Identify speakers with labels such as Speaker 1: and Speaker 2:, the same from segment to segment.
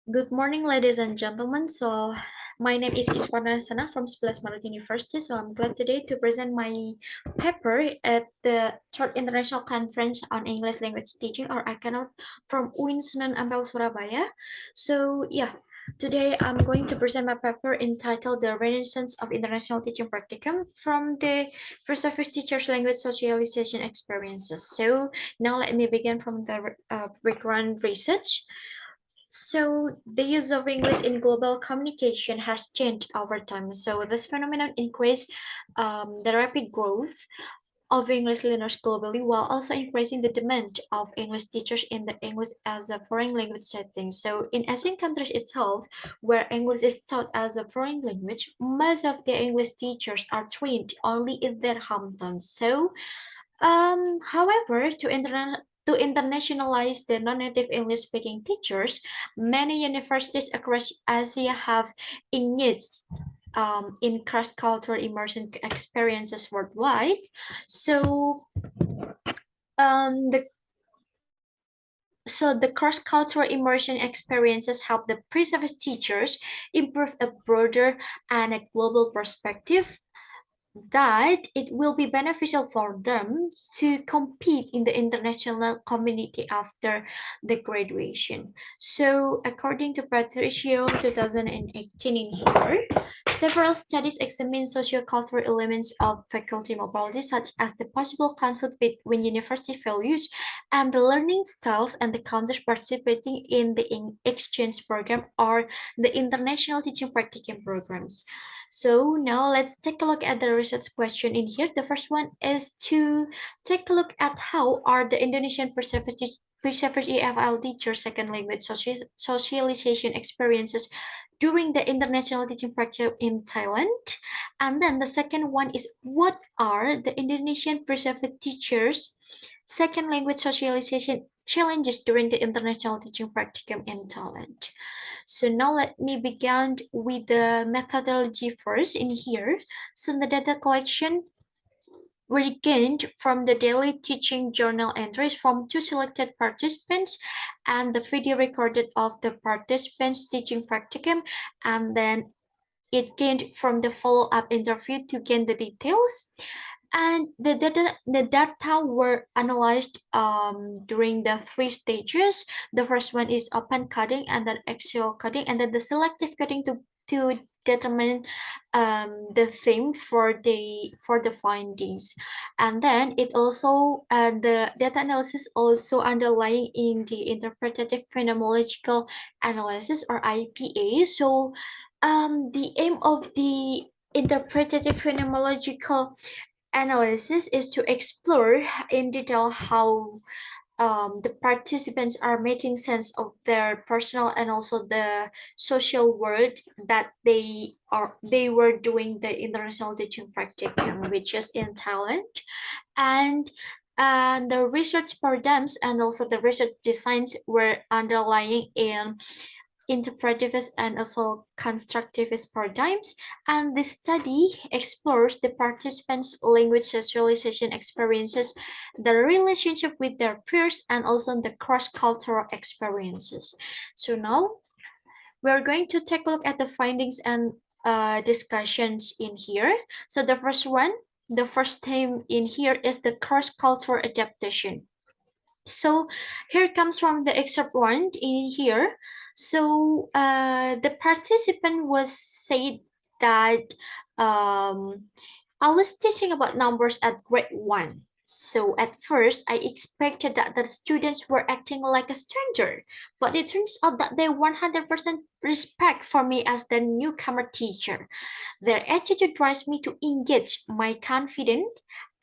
Speaker 1: Good morning, ladies and gentlemen. My name is Iswana Sana from Maret University. So, I'm glad today to present my paper at the Third International Conference on English Language Teaching, or ICONELT, from UIN Sunan Ampel, Surabaya. Today I'm going to present my paper entitled The Renaissance of International Teaching Practicum from the First Office Teachers Language Socialization Experiences. So, now let me begin from the background research. So the use of English in global communication has changed over time. So this phenomenon increased the rapid growth of English learners globally while also increasing the demand of English teachers in the English as a foreign language setting. So in Asian countries itself, where English is taught as a foreign language, most of the English teachers are trained only in their hometowns. However, to internationalize the non-native English-speaking teachers, many universities across Asia have engaged in cross-cultural immersion experiences worldwide. So, um, the the cross-cultural immersion experiences help the pre-service teachers improve a broader and a global perspective that it will be beneficial for them to compete in the international community after the graduation. So, according to Patricio 2018 in here, several studies examine sociocultural elements of faculty mobility, such as the possible conflict between university values and the learning styles and the countries participating in the exchange program or the international teaching practicum programs. So now let's take a look at the research question in here. The first one is to take a look at how are the Indonesian perceptive EFL teacher second language socialization experiences during the international teaching practice in Thailand. And then the second one is what are the Indonesian perceptive teachers second language socialization challenges during the international teaching practicum in Thailand. So now let me begin with the methodology first in here. So the data collection were gained from the daily teaching journal entries from two selected participants and the video recorded of the participants teaching practicum, and then it gained from the follow-up interview to gain the details. And the data were analyzed during the three stages. The first one is open coding, and then axial coding, and then the selective coding to determine the theme for the findings. And then it also the data analysis also underlying in the interpretative phenomenological analysis, or IPA. So the aim of the interpretative phenomenological analysis is to explore in detail how the participants are making sense of their personal and also the social world that they were doing the international teaching practicum, which is in Thailand, and the research paradigms and also the research designs were underlying in interpretivist and also constructivist paradigms, and this study explores the participants' language socialization experiences, the relationship with their peers, and also the cross-cultural experiences. So now we're going to take a look at the findings and discussions in here. So the first theme in here is the cross-cultural adaptation. So here comes from the excerpt one in here. So the participant was said that I was teaching about numbers at grade one. So at first, I expected that the students were acting like a stranger, but it turns out that they 100% respect for me as the newcomer teacher. Their attitude drives me to engage my confidence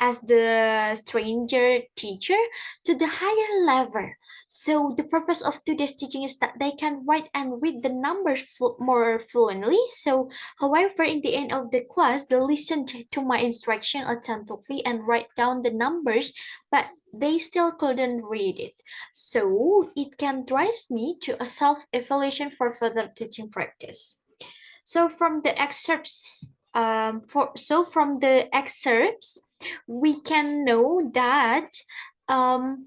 Speaker 1: as the stranger teacher to the higher level. So the purpose of today's teaching is that they can write and read the numbers more fluently. So, however, in the end of the class, they listened to my instruction attentively and write down the numbers, but they still couldn't read it. So it can drive me to a self-evaluation for further teaching practice. So from the excerpts, from the excerpts, we can know that um,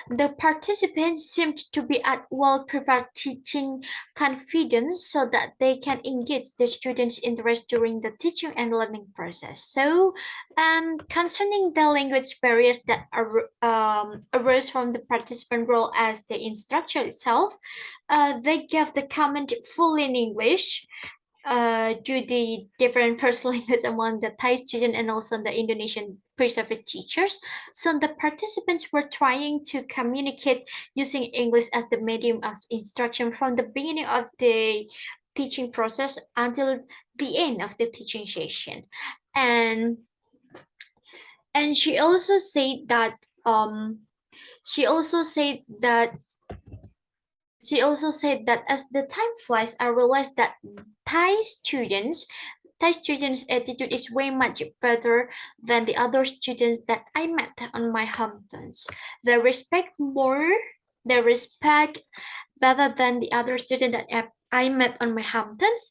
Speaker 1: The participants seemed to be at well prepared teaching confidence so that they can engage the students' interest during the teaching and learning process. So, concerning the language barriers that arose from the participant role as the instructor itself, they gave the comment fully in English due the different first language among the Thai student and also the Indonesian pre-service teachers. So the participants were trying to communicate using English as the medium of instruction from the beginning of the teaching process until the end of the teaching session. And and she also said that she also said that as the time flies, I realized that Thai students' attitude is way much better than the other students that I met on my hometowns. They respect more, they respect better than the other students that I met on my hometowns,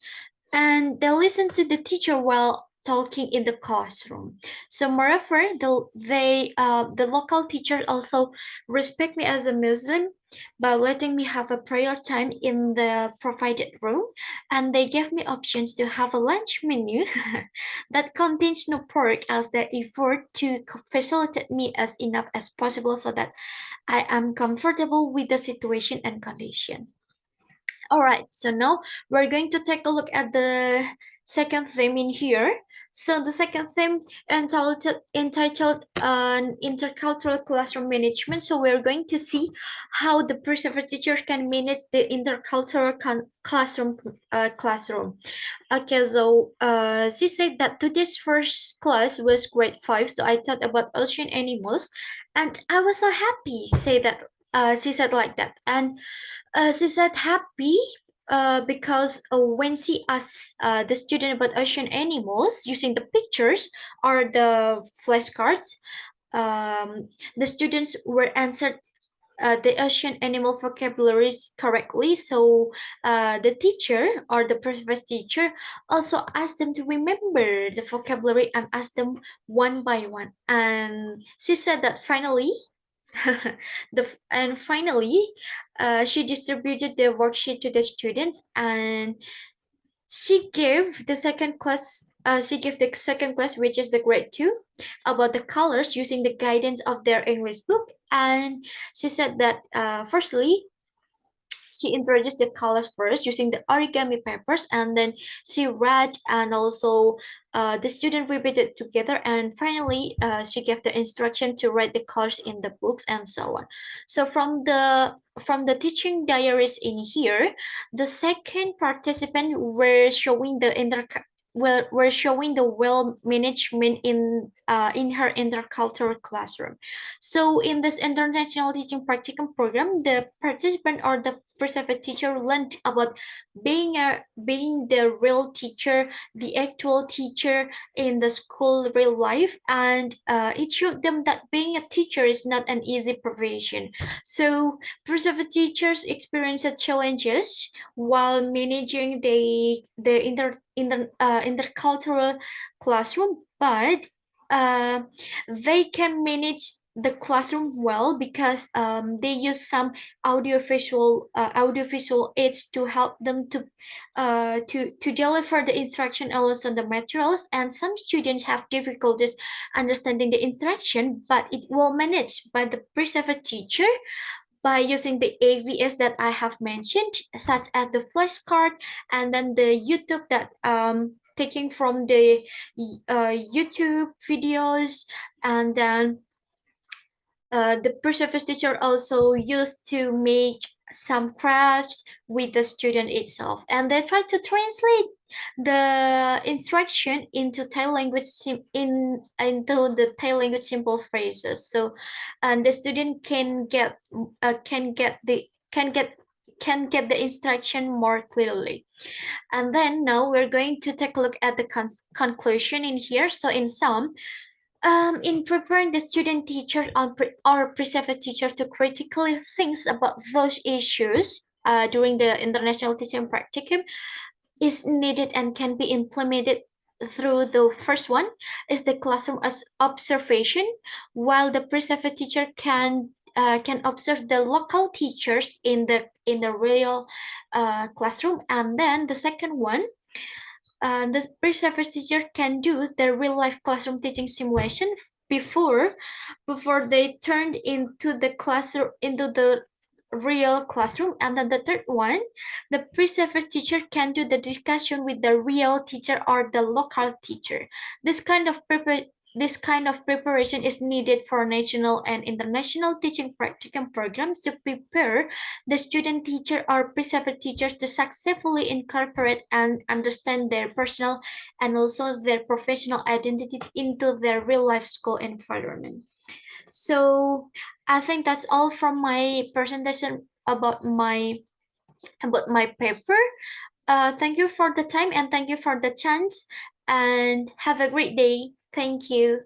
Speaker 1: and they listen to the teacher while talking in the classroom. So moreover, the local teacher also respect me as a Muslim by letting me have a prayer time in the provided room, and they gave me options to have a lunch menu that contains no pork as they effort to facilitate me as enough as possible so that I am comfortable with the situation and condition. All right, so now we're going to take a look at the second theme in here. So the second theme entitled intercultural classroom management. So we're going to see how the perseverance teachers can manage the intercultural classroom. Okay, so she said that today's first class was grade 5, so I thought about ocean animals, and I was so happy. Say that she said like that, and she said happy because when she asked the student about ocean animals using the pictures or the flashcards, the students were answered the ocean animal vocabularies correctly. So the teacher or the previous teacher also asked them to remember the vocabulary and asked them one by one. And she said that finally, she distributed the worksheet to the students, and she gave the second class. She gave the second class, which is the grade 2, about the colors using the guidance of their English book. And she said that firstly, she introduced the colors first using the origami papers, and then she read, and also the student repeated together, and finally she gave the instruction to write the colors in the books and so on. So from the teaching diaries in here, the second participant were showing the well management in her intercultural classroom. So in this international teaching practicum program, the participant or the perceived teacher learned about being the real teacher, the actual teacher in the school real life, and it showed them that being a teacher is not an easy profession. So perceived teachers experience challenges while managing the intercultural classroom, but uh, they can manage the classroom well because they use some audiovisual aids to help them to deliver the instruction also on the materials, and some students have difficulties understanding the instruction, but it will managed by the persevered teacher by using the AVS that I have mentioned, such as the flashcard and then the YouTube that taking from the YouTube videos, and then the perseverance teacher also used to make some crafts with the student itself, and they try to translate the instruction into Thai language into the Thai language simple phrases. So, and the student can get the instruction more clearly. And then now we're going to take a look at the conclusion in here. So in sum, in preparing the student teacher or preceptor teacher to critically think about those issues during the international teaching practicum is needed and can be implemented through the first one is the classroom as observation, while the preceptor teacher can can observe the local teachers in the real classroom. And then the second one, the pre-service teacher can do the real life classroom teaching simulation before before they turned into the classroom into the real classroom. And then the third one, the pre-service teacher can do the discussion with the real teacher or the local teacher. This kind of preparation is needed for national and international teaching practicum programs to prepare the student teacher or pre-service teachers to successfully incorporate and understand their personal and also their professional identity into their real life school environment. So I think that's all from my presentation about my paper. Thank you for the time and thank you for the chance and have a great day. Thank you.